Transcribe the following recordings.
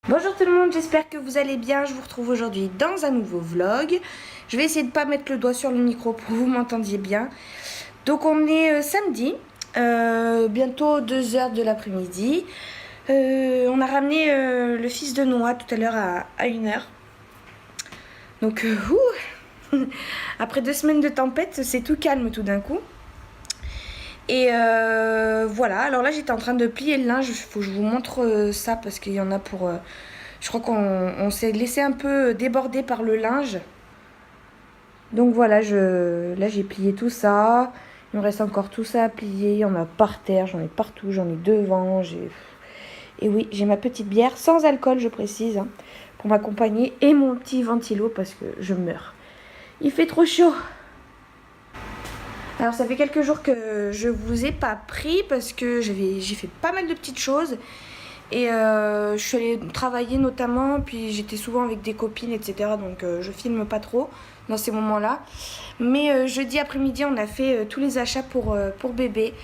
Bonjour tout le monde, j'espère que vous allez bien. Je vous retrouve aujourd'hui dans un nouveau vlog. Je vais essayer de ne pas mettre le doigt sur le micro pour que vous m'entendiez bien. Donc on est samedi, bientôt 2 h de l'après-midi. On a ramené le fils de Noah tout à l'heure à 1 h. Donc après 2 semaines de tempête, c'est tout calme tout d'un coup. Et voilà, alors là j'étais en train de plier le linge, il faut que je vous montre ça parce qu'il y en a pour... je crois qu'on s'est laissé un peu déborder par le linge. Donc voilà, là j'ai plié tout ça, il me reste encore tout ça à plier, il y en a par terre, j'en ai partout, j'en ai devant, et oui, j'ai ma petite bière, sans alcool je précise, hein, pour m'accompagner, et mon petit ventilo parce que je meurs. Il fait trop chaud. Alors ça fait quelques jours que je vous ai pas pris parce que j'ai fait pas mal de petites choses. Et je suis allée travailler notamment, puis j'étais souvent avec des copines, etc. Donc je filme pas trop dans ces moments-là. Mais jeudi après-midi, on a fait tous les achats pour bébé.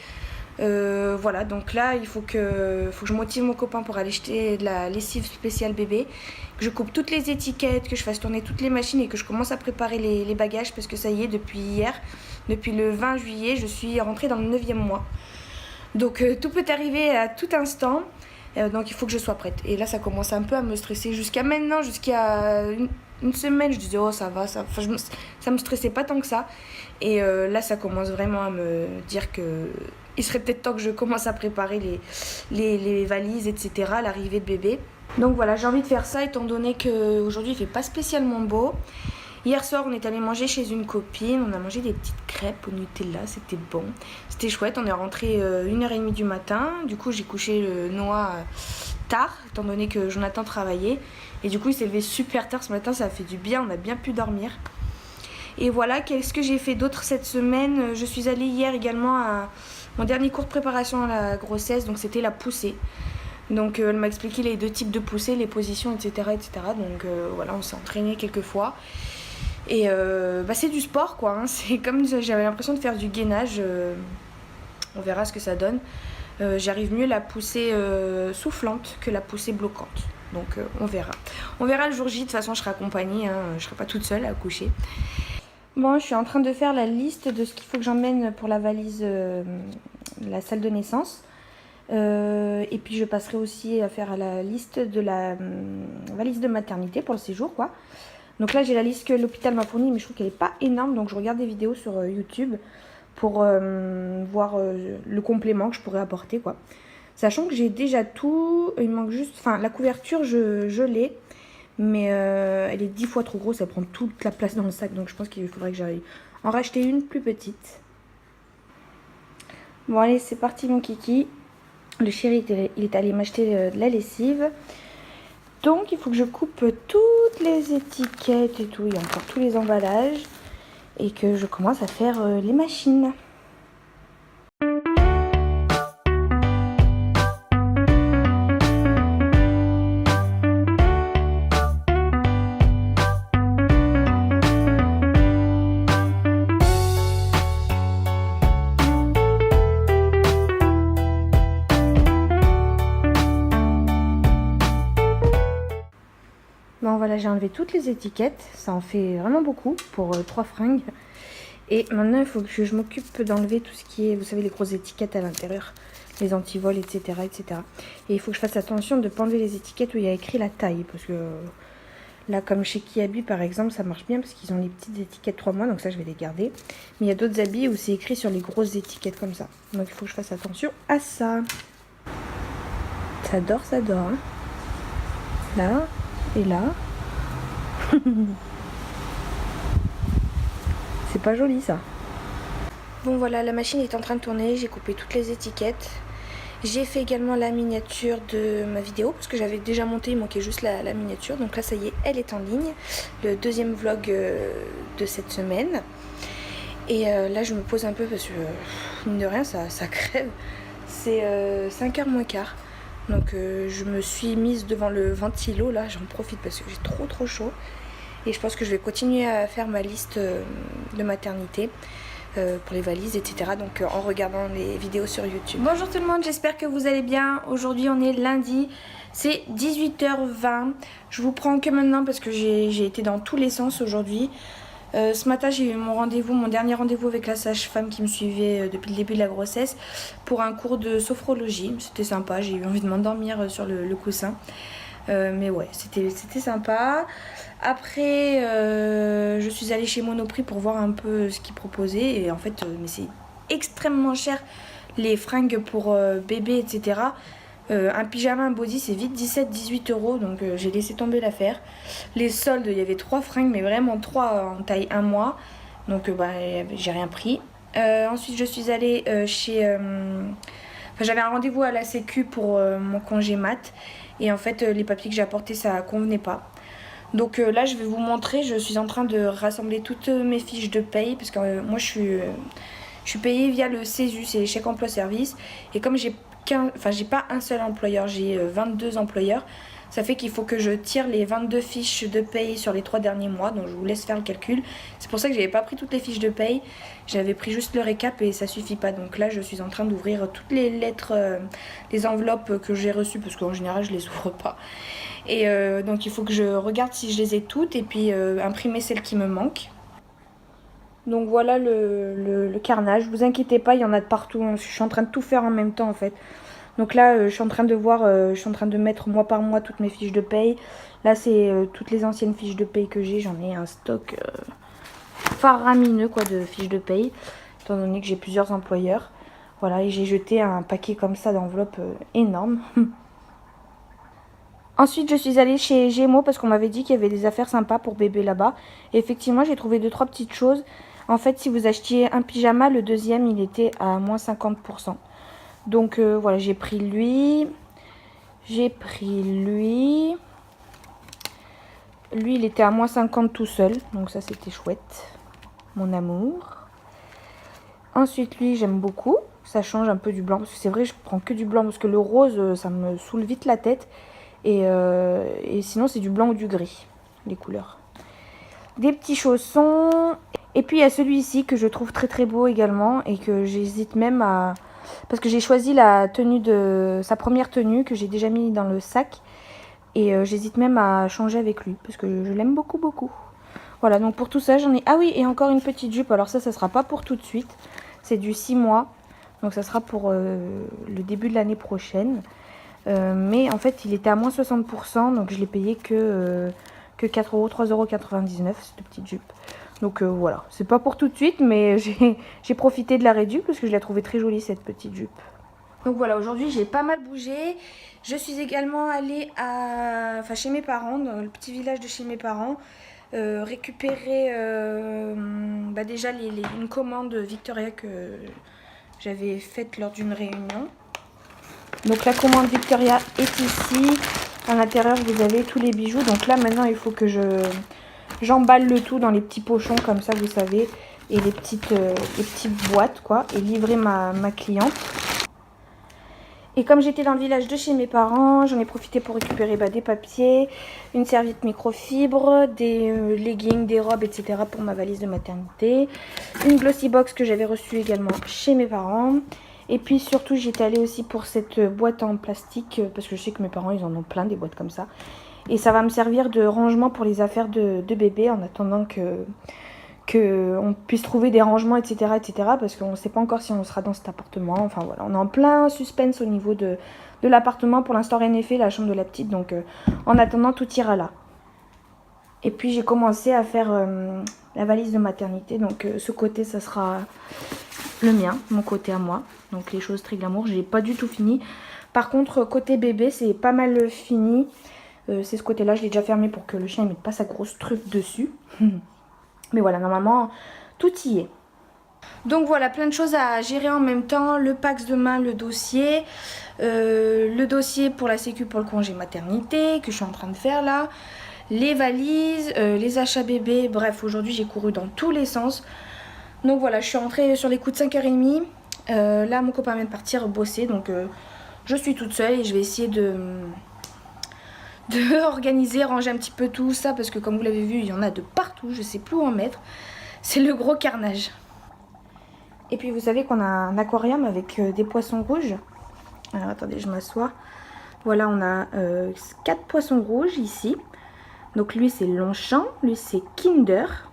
Voilà, donc là, il faut que je motive mon copain pour aller acheter de la lessive spéciale bébé. Que je coupe toutes les étiquettes, que je fasse tourner toutes les machines et que je commence à préparer les bagages. Parce que ça y est, depuis hier, depuis le 20 juillet, je suis rentrée dans le 9e mois. Donc tout peut arriver à tout instant. Donc il faut que je sois prête. Et là ça commence un peu à me stresser. Jusqu'à maintenant, jusqu'à une semaine, je disais oh ça va, ça me stressait pas tant que ça. Et là ça commence vraiment à me dire que il serait peut-être temps que je commence à préparer les valises, etc. à l'arrivée de bébé. Donc voilà, j'ai envie de faire ça étant donné qu'aujourd'hui il fait pas spécialement beau. Hier soir, on est allé manger chez une copine. On a mangé des petites crêpes au Nutella. C'était bon. C'était chouette. On est rentré 1h30 du matin. Du coup, j'ai couché Noah tard, étant donné que Jonathan travaillait. Et du coup, il s'est levé super tard ce matin. Ça a fait du bien. On a bien pu dormir. Et voilà, qu'est-ce que j'ai fait d'autre cette semaine? Je suis allée hier également à mon dernier cours de préparation à la grossesse. Donc, c'était la poussée. Donc, elle m'a expliqué les 2 types de poussées, les positions, etc. etc. Donc, voilà, on s'est entraîné quelques fois. Et c'est du sport quoi, hein. C'est comme j'avais l'impression de faire du gainage, on verra ce que ça donne. J'arrive mieux la poussée soufflante que la poussée bloquante, donc on verra le jour J. De toute façon je serai accompagnée, hein. Je serai pas toute seule à accoucher. Bon, je suis en train de faire la liste de ce qu'il faut que j'emmène pour la valise, la salle de naissance. Et puis je passerai aussi à faire la liste de la valise de maternité pour le séjour quoi. Donc là j'ai la liste que l'hôpital m'a fournie, mais je trouve qu'elle n'est pas énorme, donc je regarde des vidéos sur YouTube pour voir le complément que je pourrais apporter quoi. Sachant que j'ai déjà tout, il manque juste, enfin la couverture je l'ai, mais elle est 10 fois trop grosse, elle prend toute la place dans le sac, donc je pense qu'il faudrait que j'aille en racheter une plus petite. Bon allez, c'est parti mon kiki. Le chéri il est allé m'acheter de la lessive. Donc il faut que je coupe toutes les étiquettes et tout, il y a encore tous les emballages. Et que je commence à faire les machines. Bon voilà, j'ai enlevé toutes les étiquettes, ça en fait vraiment beaucoup pour 3 fringues. Et maintenant il faut que je m'occupe d'enlever tout ce qui est, vous savez, les grosses étiquettes à l'intérieur, les antivols, etc., etc. Et il faut que je fasse attention de ne pas enlever les étiquettes où il y a écrit la taille, parce que là comme chez Kiabi par exemple, ça marche bien parce qu'ils ont les petites étiquettes 3 mois, donc ça je vais les garder. Mais il y a d'autres habits où c'est écrit sur les grosses étiquettes comme ça, donc il faut que je fasse attention à ça. Ça dort, hein. Là. Et là, c'est pas joli ça. Bon voilà, la machine est en train de tourner, j'ai coupé toutes les étiquettes. J'ai fait également la miniature de ma vidéo, parce que j'avais déjà monté, il manquait juste la miniature. Donc là ça y est, elle est en ligne, le 2e vlog de cette semaine. Et là je me pose un peu parce que, mine de rien, ça crève. C'est 5h moins quart. Donc je me suis mise devant le ventilo, là j'en profite parce que j'ai trop chaud. Et je pense que je vais continuer à faire ma liste de maternité. pour les valises, etc. Donc en regardant les vidéos sur YouTube. Bonjour tout le monde, j'espère que vous allez bien. Aujourd'hui on est lundi, c'est 18h20. Je vous prends que maintenant parce que j'ai été dans tous les sens aujourd'hui. Ce matin j'ai eu mon dernier rendez-vous avec la sage-femme qui me suivait depuis le début de la grossesse pour un cours de sophrologie. C'était sympa, j'ai eu envie de m'endormir sur le coussin. Mais ouais, c'était sympa. Après, je suis allée chez Monoprix pour voir un peu ce qu'ils proposaient. Et en fait, mais c'est extrêmement cher les fringues pour bébé, etc. Un pyjama, un body, c'est vite 17-18 euros. Donc j'ai laissé tomber l'affaire. Les soldes, il y avait 3 fringues, mais vraiment 3 en taille 1 mois. Donc j'ai rien pris. Ensuite, je suis allée chez... Enfin, j'avais un rendez-vous à la Sécu pour mon congé mat. Et en fait, les papiers que j'ai apportés, ça convenait pas. Donc là, je vais vous montrer. Je suis en train de rassembler toutes mes fiches de paye. Parce que moi, je suis payée via le CESU, c'est les chèques emploi service. Et comme j'ai pas un seul employeur, j'ai 22 employeurs. Ça fait qu'il faut que je tire les 22 fiches de paye sur les 3 derniers mois. Donc je vous laisse faire le calcul. C'est pour ça que j'avais pas pris toutes les fiches de paye. J'avais pris juste le récap et ça suffit pas. Donc là je suis en train d'ouvrir toutes les lettres, les enveloppes que j'ai reçues. Parce qu'en général je les ouvre pas. Et donc il faut que je regarde si je les ai toutes. Et puis imprimer celles qui me manquent. Donc voilà le carnage. Vous inquiétez pas, il y en a de partout. Je suis en train de tout faire en même temps en fait. Donc là, je suis en train de voir, je suis en train de mettre mois par mois toutes mes fiches de paye. Là, c'est toutes les anciennes fiches de paye que j'ai. J'en ai un stock faramineux quoi, de fiches de paye, étant donné que j'ai plusieurs employeurs. Voilà, et j'ai jeté un paquet comme ça d'enveloppes énorme. Ensuite, je suis allée chez Gémeaux parce qu'on m'avait dit qu'il y avait des affaires sympas pour bébé là-bas. Et effectivement, j'ai trouvé 2-3 petites choses. En fait, si vous achetiez un pyjama, le deuxième, il était à moins 50%. Donc voilà, j'ai pris lui. Lui, il était à moins 50 tout seul. Donc ça, c'était chouette. Mon amour. Ensuite, lui, j'aime beaucoup. Ça change un peu du blanc. Parce que c'est vrai, je prends que du blanc. Parce que le rose, ça me saoule vite la tête. Et sinon, c'est du blanc ou du gris. Les couleurs. Des petits chaussons. Et puis, il y a celui-ci que je trouve très très beau également. Et que j'hésite même à... Parce que j'ai choisi la tenue de sa première tenue que j'ai déjà mis dans le sac. Et j'hésite même à changer avec lui. Parce que je l'aime beaucoup beaucoup. Voilà, donc pour tout ça, j'en ai... Ah oui, et encore une petite jupe. Alors ça sera pas pour tout de suite. C'est du 6 mois. Donc ça sera pour le début de l'année prochaine. Mais en fait, il était à moins 60%. Donc je l'ai payé que 4 euros, 3,99 € cette petite jupe. Donc voilà, c'est pas pour tout de suite, mais j'ai profité de la réduction parce que je la trouvais très jolie cette petite jupe. Donc voilà, aujourd'hui j'ai pas mal bougé. Je suis également allée chez mes parents, dans le petit village de chez mes parents, récupérer déjà une commande Victoria que j'avais faite lors d'une réunion. Donc la commande Victoria est ici. À l'intérieur vous avez tous les bijoux. Donc là maintenant il faut que j'emballe le tout dans les petits pochons comme ça vous savez. Et les petites boîtes quoi. Et livrer ma cliente. Et comme j'étais dans le village de chez mes parents, j'en ai profité pour récupérer des papiers, une serviette microfibre, des leggings, des robes, etc. pour ma valise de maternité. Une glossy box que j'avais reçue également chez mes parents. Et puis surtout j'étais allée aussi pour cette boîte en plastique parce que je sais que mes parents ils en ont plein des boîtes comme ça. Et ça va me servir de rangement pour les affaires de bébé en attendant qu'on puisse trouver des rangements etc. parce qu'on ne sait pas encore si on sera dans cet appartement. Enfin voilà, on est en plein suspense au niveau de l'appartement. Pour l'instant rien n'est fait, la chambre de la petite. Donc en attendant tout ira là. Et puis j'ai commencé à faire la valise de maternité. Donc ce côté ça sera le mien, mon côté à moi. Donc les choses très glamour, je n'ai pas du tout fini. Par contre côté bébé c'est pas mal fini. C'est ce côté là, je l'ai déjà fermé pour que le chien ne mette pas sa grosse truffe dessus. Mais voilà, normalement tout y est. Donc voilà, plein de choses à gérer en même temps. Le Pax demain, le dossier pour la sécu pour le congé maternité que je suis en train de faire là. Les valises, les achats bébés. Bref, aujourd'hui j'ai couru dans tous les sens. Donc voilà, je suis rentrée sur les coups de 5h30. Là, mon copain vient de partir bosser. Donc je suis toute seule et je vais essayer de organiser, ranger un petit peu tout ça. Parce que comme vous l'avez vu, il y en a de partout. Je sais plus où en mettre. C'est le gros carnage. Et puis vous savez qu'on a un aquarium avec des poissons rouges. Alors attendez, je m'assois. Voilà, on a 4 poissons rouges ici. Donc lui c'est Longchamp, lui c'est Kinder.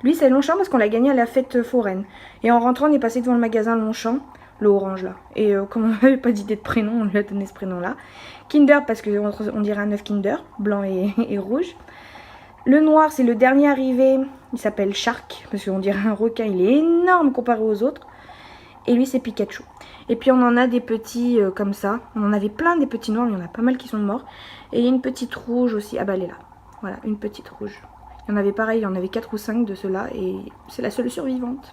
Lui c'est Longchamp parce qu'on l'a gagné à la fête foraine. Et en rentrant on est passé devant le magasin Longchamp, le orange là. Et comme on n'avait pas d'idée de prénom, on lui a donné ce prénom là. Kinder parce qu'on dirait un œuf Kinder, blanc et rouge. Le noir c'est le dernier arrivé, il s'appelle Shark parce qu'on dirait un requin, il est énorme comparé aux autres. Et lui c'est Pikachu. Et puis on en a des petits comme ça, on en avait plein des petits noirs, il y en a pas mal qui sont morts. Et il y a une petite rouge aussi, ah bah elle est là, voilà une petite rouge. Il y en avait pareil, il y en avait 4 ou 5 de ceux-là et c'est la seule survivante.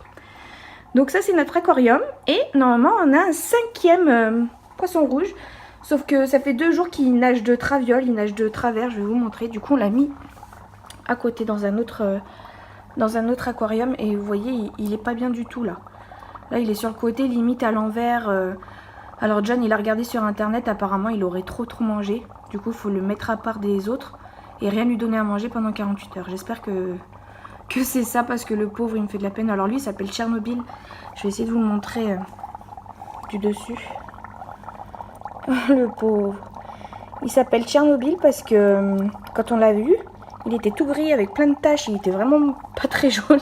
Donc ça c'est notre aquarium et normalement on a un 5e poisson rouge. Sauf que ça fait 2 jours qu'il nage de traviole, il nage de travers, je vais vous montrer. Du coup on l'a mis à côté dans un autre aquarium et vous voyez il est pas bien du tout là. Là il est sur le côté limite à l'envers. Alors John il a regardé sur internet, apparemment il aurait trop mangé. Du coup il faut le mettre à part des autres et rien lui donner à manger pendant 48 heures. J'espère que c'est ça parce que le pauvre il me fait de la peine. Alors lui il s'appelle Tchernobyl. Je vais essayer de vous le montrer du dessus. Le pauvre. Il s'appelle Tchernobyl parce que quand on l'a vu, il était tout gris avec plein de taches. Il était vraiment pas très joli.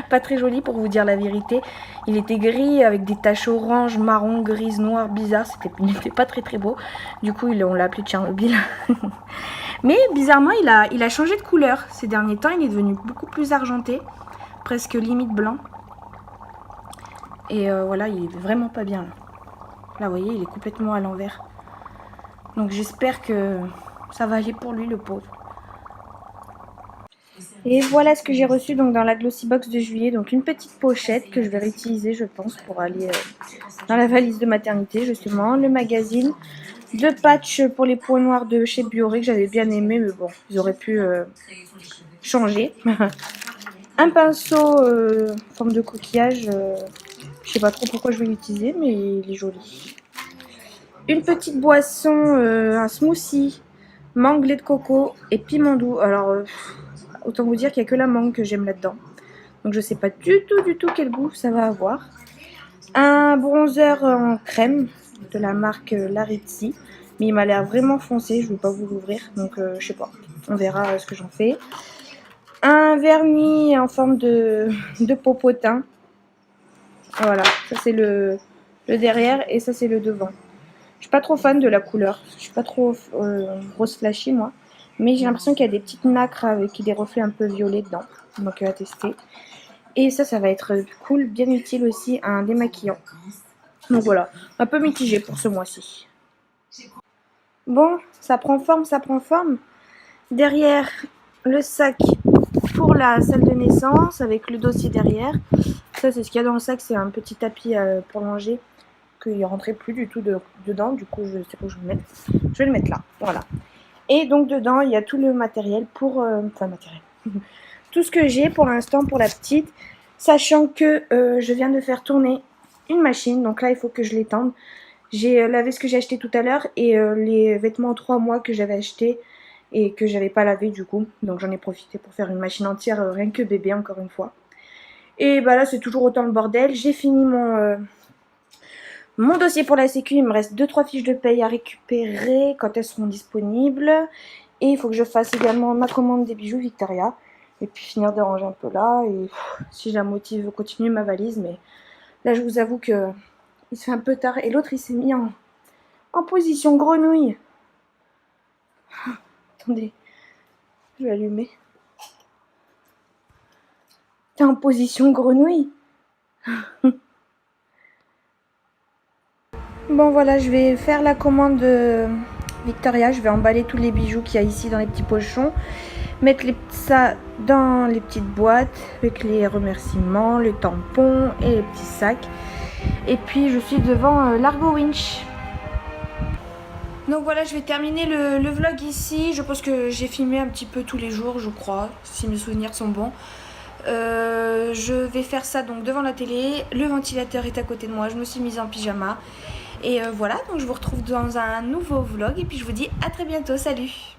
Pas très joli pour vous dire la vérité. Il était gris avec des taches orange, marron, grises, noires, bizarres. Il n'était pas très beau. Du coup on l'a appelé Tchernobyl. Mais bizarrement il a changé de couleur. Ces derniers temps il est devenu beaucoup plus argenté. Presque limite blanc. Et voilà il est vraiment pas bien là. Là vous voyez il est complètement à l'envers. Donc j'espère que ça va aller pour lui le pauvre. Et voilà ce que j'ai reçu donc dans la Glossy Box de juillet. Donc une petite pochette que je vais réutiliser je pense pour aller dans la valise de maternité justement. Le magazine, 2 patchs pour les points noirs de chez Bioré que j'avais bien aimé mais bon ils auraient pu changer. Un pinceau en forme de coquillage, je sais pas trop pourquoi je vais l'utiliser mais il est joli. Une petite boisson, un smoothie, mangue, lait de coco et piment doux. Alors autant vous dire qu'il n'y a que la mangue que j'aime là-dedans. Donc je sais pas du tout quel goût ça va avoir. Un bronzer en crème de la marque Larizzi. Mais il m'a l'air vraiment foncé, je ne vais pas vous l'ouvrir. Donc je sais pas, on verra ce que j'en fais. Un vernis en forme de popotin. Voilà, ça c'est le derrière et ça c'est le devant. Je suis pas trop fan de la couleur, je suis pas trop rose flashy moi. Mais j'ai l'impression qu'il y a des petites nacres avec des reflets un peu violets dedans. Donc à tester. Et ça va être cool, bien utile aussi, un démaquillant. Donc voilà, un peu mitigé pour ce mois-ci. Bon, ça prend forme, ça prend forme. Derrière, le sac pour la salle de naissance avec le dossier derrière. Ça, c'est ce qu'il y a dans le sac, c'est un petit tapis pour manger. Qu'il ne rentrait plus du tout dedans. Du coup, je sais pas où je vais le mettre. Je vais le mettre là, voilà. Et donc dedans, il y a tout le matériel pour... enfin, matériel. Tout ce que j'ai pour l'instant pour la petite. Sachant que je viens de faire tourner une machine. Donc là, il faut que je l'étende. J'ai lavé ce que j'ai acheté tout à l'heure. Et les vêtements en 3 mois que j'avais acheté. Et que j'avais pas lavé du coup. Donc j'en ai profité pour faire une machine entière. Rien que bébé, encore une fois. Et bah là, c'est toujours autant le bordel. J'ai fini mon dossier pour la sécu, il me reste 2-3 fiches de paye à récupérer quand elles seront disponibles. Et il faut que je fasse également ma commande des bijoux Victoria. Et puis finir de ranger un peu là. Et si j'ai un motif, continuer ma valise. Mais là, je vous avoue que il se fait un peu tard. Et l'autre, il s'est mis en position grenouille. Attendez, je vais allumer. T'es en position grenouille. Bon voilà, je vais faire la commande de Victoria. Je vais emballer tous les bijoux qu'il y a ici dans les petits pochons. Mettre ça dans les petites boîtes avec les remerciements, le tampon et les petits sacs. Et puis je suis devant l'Argo Winch. Donc voilà, je vais terminer le vlog ici. Je pense que j'ai filmé un petit peu tous les jours, je crois, si mes souvenirs sont bons. Je vais faire ça donc devant la télé. Le ventilateur est à côté de moi. Je me suis mise en pyjama. Et voilà, donc je vous retrouve dans un nouveau vlog. Et puis je vous dis à très bientôt. Salut!